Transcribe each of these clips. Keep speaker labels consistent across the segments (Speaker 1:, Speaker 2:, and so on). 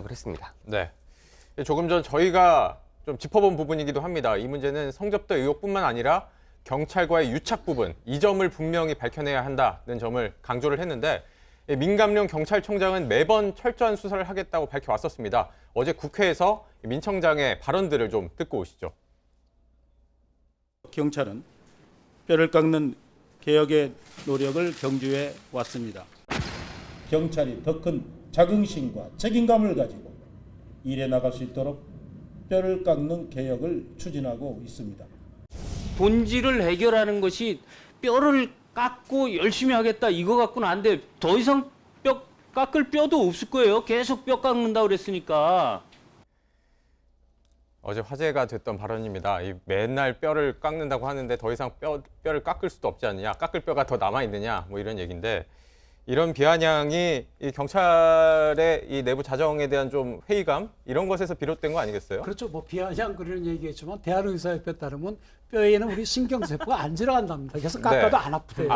Speaker 1: 지적을 했습니다.
Speaker 2: 네. 조금 전 저희가 좀 짚어본 부분이기도 합니다. 이 문제는 성접대 의혹뿐만 아니라 경찰과의 유착 부분, 이 점을 분명히 밝혀내야 한다는 점을 강조를 했는데 민감룡 경찰청장은 매번 철저한 수사를 하겠다고 밝혀왔었습니다. 어제 국회에서 민 청장의 발언들을 좀 듣고 오시죠.
Speaker 3: 경찰은 뼈를 깎는 개혁의 노력을 경주해 왔습니다. 경찰이 더 큰 자긍심과 책임감을 가지고 일해 나갈 수 있도록 뼈를 깎는 개혁을 추진하고 있습니다.
Speaker 4: 본질을 해결하는 것이 뼈를 깎고 열심히 하겠다 이거 갖고는 안 돼. 더 이상 뼈 깎을 뼈도 없을 거예요. 계속 뼈 깎는다고 그랬으니까.
Speaker 2: 어제 화제가 됐던 발언입니다. 맨날 뼈를 깎는다고 하는데 더 이상 뼈를 깎을 수도 없지 않느냐, 깎을 뼈가 더 남아있느냐, 뭐 이런 얘기인데 이런 비아냥이 이 경찰의 이 내부 자정에 대한 좀 회의감 이런 것에서 비롯된 거 아니겠어요?
Speaker 5: 그렇죠. 뭐 비아냥 그런 얘기했지만 대한의사협회에 따르면 뼈에는 우리 신경세포가 안 들어간답니다. 그래서 깎아도
Speaker 2: 네.
Speaker 5: 안 아프대요.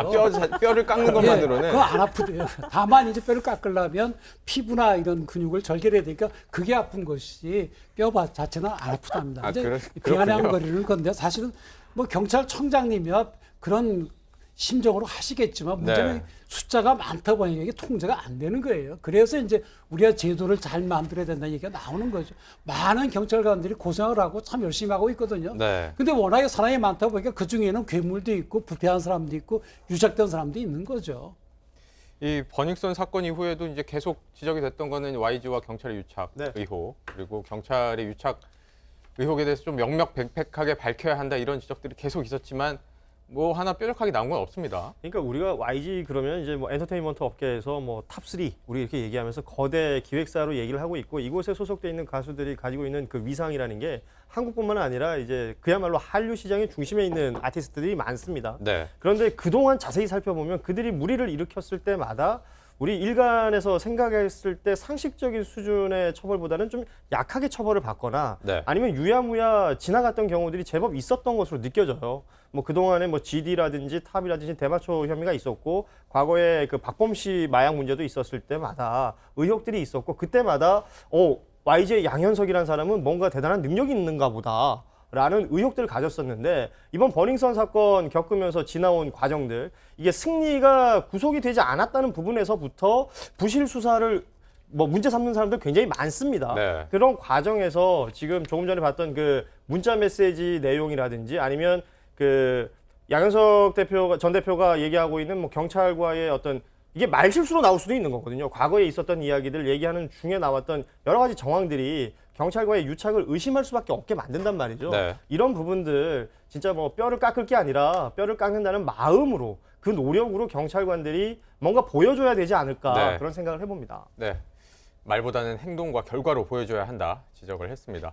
Speaker 2: 뼈를 깎는 것만으로는
Speaker 5: 그거 안 아프대요. 다만 이제 뼈를 깎으려면 피부나 이런 근육을 절개해야 되니까 그게 아픈 것이지 뼈 자체는 안 아프답니다. 이제 비아냥거리는 건데 사실은 뭐 경찰청장님이야 그런 심정으로 하시겠지만 문제는
Speaker 2: 네.
Speaker 5: 숫자가 많다 보니까 이게 통제가 안 되는 거예요. 그래서 이제 우리가 제도를 잘 만들어야 된다는 얘기가 나오는 거죠. 많은 경찰관들이 고생을 하고 참 열심히 하고 있거든요.
Speaker 2: 네.
Speaker 5: 근데 워낙에 사람이 많다 보니까 그 중에는 괴물도 있고 부패한 사람도 있고 유착된 사람도 있는 거죠.
Speaker 2: 이 버닝썬 사건 이후에도 이제 계속 지적이 됐던 거는 YG와 경찰의 유착
Speaker 6: 네.
Speaker 2: 의혹 그리고 경찰의 유착 의혹에 대해서 좀 명명백백하게 밝혀야 한다 이런 지적들이 계속 있었지만 뭐 하나 뾰족하게 나온 건 없습니다.
Speaker 6: 그러니까 우리가 YG 그러면 이제 뭐 엔터테인먼트 업계에서 뭐 탑3 우리 이렇게 얘기하면서 거대 기획사로 얘기를 하고 있고 이곳에 소속돼 있는 가수들이 가지고 있는 그 위상이라는 게 한국뿐만 아니라 이제 그야말로 한류 시장의 중심에 있는 아티스트들이 많습니다.
Speaker 2: 네.
Speaker 6: 그런데 그동안 자세히 살펴보면 그들이 무리를 일으켰을 때마다 우리 일간에서 생각했을 때 상식적인 수준의 처벌보다는 좀 약하게 처벌을 받거나
Speaker 2: 네.
Speaker 6: 아니면 유야무야 지나갔던 경우들이 제법 있었던 것으로 느껴져요. 뭐 그동안에 뭐 GD라든지 탑이라든지 대마초 혐의가 있었고 과거에 그 박범 씨 마약 문제도 있었을 때마다 의혹들이 있었고 그때마다 YG의 양현석이라는 사람은 뭔가 대단한 능력이 있는가 보다. 라는 의혹들을 가졌었는데 이번 버닝썬 사건 겪으면서 지나온 과정들 이게 승리가 구속이 되지 않았다는 부분에서부터 부실 수사를 뭐 문제 삼는 사람들 굉장히 많습니다.
Speaker 2: 네.
Speaker 6: 그런 과정에서 지금 조금 전에 봤던 그 문자 메시지 내용이라든지 아니면 그 양현석 전 대표가 얘기하고 있는 뭐 경찰과의 어떤 이게 말실수로 나올 수도 있는 거거든요. 과거에 있었던 이야기들 얘기하는 중에 나왔던 여러 가지 정황들이 경찰과의 유착을 의심할 수밖에 없게 만든단 말이죠.
Speaker 2: 네.
Speaker 6: 이런 부분들 진짜 뭐 뼈를 깎을 게 아니라 뼈를 깎는다는 마음으로 그 노력으로 경찰관들이 뭔가 보여줘야 되지 않을까
Speaker 2: 네.
Speaker 6: 그런 생각을 해봅니다.
Speaker 2: 네. 말보다는 행동과 결과로 보여줘야 한다 지적을 했습니다.